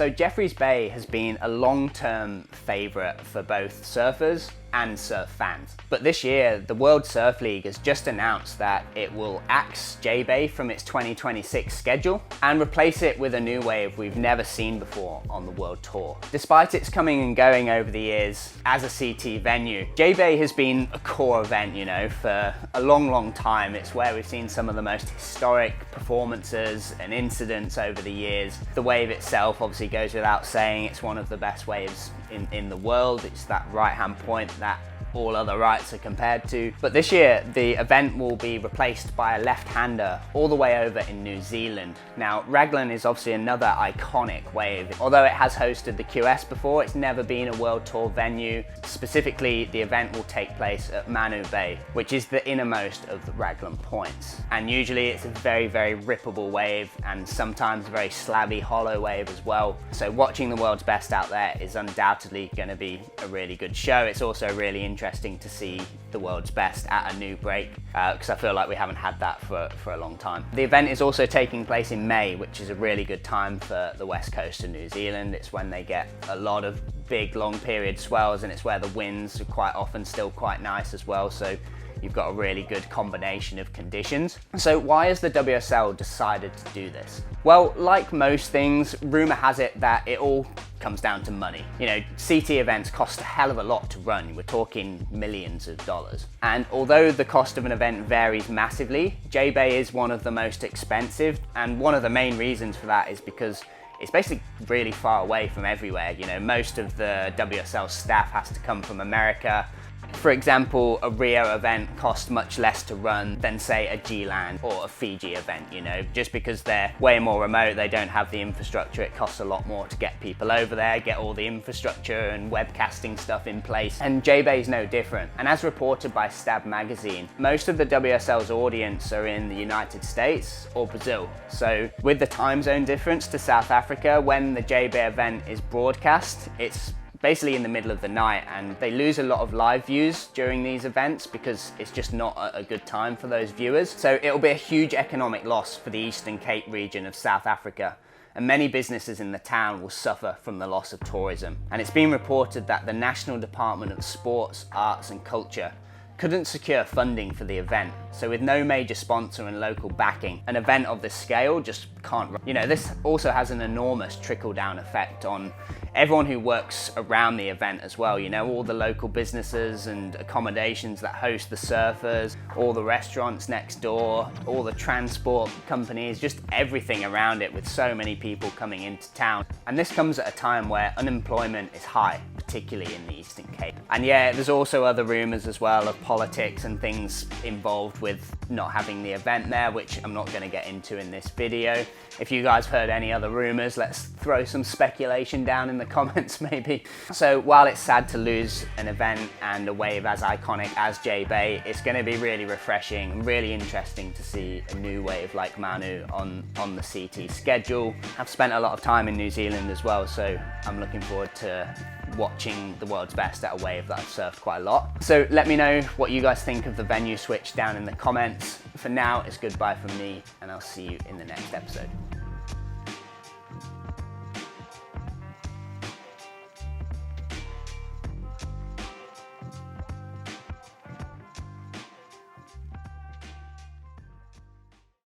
So Jeffreys Bay has been a long-term favourite for both surfers and surf fans. But this year, the World Surf League has just announced that it will axe J-Bay from its 2026 schedule and replace it with a new wave we've never seen before on the World Tour. Despite its coming and going over the years as a CT venue, J-Bay has been a core event, you know, for a long time. It's where we've seen some of the most historic performances and incidents over the years. The wave itself obviously goes without saying, it's one of the best waves in the world. It's that right-hand point that all other rights are compared to. But this year, the event will be replaced by a left-hander all the way over in New Zealand. Now, Raglan is obviously another iconic wave. Although it has hosted the QS before, it's never been a World Tour venue. Specifically, the event will take place at Manu Bay, which is the innermost of the Raglan points. And usually it's a very rippable wave, and sometimes a very slabby, hollow wave as well. So watching the world's best out there is undoubtedly going to be a really good show. It's also really interesting to see the world's best at a new break, because I feel like we haven't had that for a long time. The event is also taking place in May, which is a really good time for the west coast of New Zealand. It's when they get a lot of big long period swells, and it's where the winds are quite often still quite nice as well, so you've got a really good combination of conditions. So why has the WSL decided to do this? Well, like most things, rumour has it that it all comes down to money. You know, CT events cost a hell of a lot to run. We're talking millions of dollars. And although the cost of an event varies massively, J-Bay is one of the most expensive, and one of the main reasons for that is because it's basically really far away from everywhere. You know, most of the WSL staff has to come from America. For example, a Rio event costs much less to run than, say, a G-Land or a Fiji event, you know, just because they're way more remote, they don't have the infrastructure, it costs a lot more to get people over there, get all the infrastructure and webcasting stuff in place, and J-Bay's no different. And as reported by Stab magazine, most of the WSL's audience are in the United States or Brazil. So with the time zone difference to South Africa, when the J-Bay event is broadcast, it's basically in the middle of the night, and they lose a lot of live views during these events because it's just not a good time for those viewers. So it'll be a huge economic loss for the Eastern Cape region of South Africa, and many businesses in the town will suffer from the loss of tourism. And it's been reported that the National Department of Sports, Arts and Culture couldn't secure funding for the event. So with no major sponsor and local backing, an event of this scale just can't run. You know, this also has an enormous trickle-down effect on everyone who works around the event as well. You know, all the local businesses and accommodations that host the surfers, all the restaurants next door, all the transport companies, just everything around it, with so many people coming into town. And this comes at a time where unemployment is high, particularly in the Eastern Cape. And yeah, there's also other rumours as well of politics and things involved with not having the event there, which I'm not going to get into in this video. If you guys heard any other rumours, let's throw some speculation down in the comments maybe. So while it's sad to lose an event and a wave as iconic as J-Bay, it's going to be really refreshing and really interesting to see a new wave like Manu on the CT schedule. I've spent a lot of time in New Zealand as well, so I'm looking forward to watching the world's best at a wave that I've surfed quite a lot. So let me know what you guys think of the venue switch down in the comments. For now, it's goodbye from me, and I'll see you in the next episode.